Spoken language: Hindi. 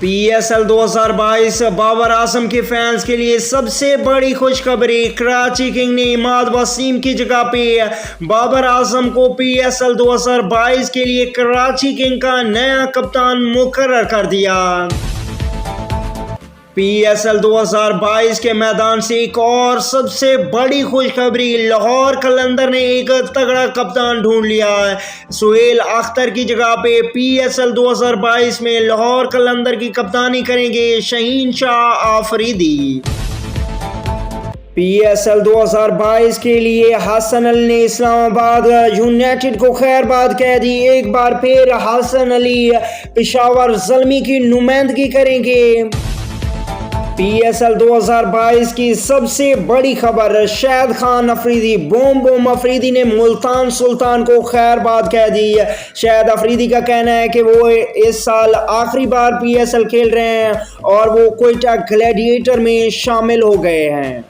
PSL 2022 बाबर आजम के फैंस के लिए सबसे बड़ी खुशखबरी। कराची किंग ने इमाद वसीम की जगह पे बाबर आजम को PSL 2022 के लिए कराची किंग का नया कप्तान मुकर्रर कर दिया। PSL 2022 के मैदान से एक और सबसे बड़ी खुशखबरी। लाहौर कलंदर ने एक तगड़ा कप्तान ढूंढ लिया है। सुहेल अख्तर की जगह पे PSL 2022 में लाहौर कलंदर की कप्तानी करेंगे शहीन शाह आफरीदी। PSL 2022 के लिए हसन अली ने इस्लामाबाद यूनाइटेड को खैरबाद कह दी। एक बार फिर हसन अली पेशावर ज़ल्मी की नुमाइंदगी करेंगे। PSL 2022 की सबसे बड़ी खबर। शाहिद खान अफरीदी बूम अफरीदी ने मुल्तान सुल्तान को खैरबाद कह दी। शाहिद अफरीदी का कहना है कि वो इस साल आखिरी बार PSL खेल रहे हैं और वो क्वेटा ग्लैडिएटर में शामिल हो गए हैं।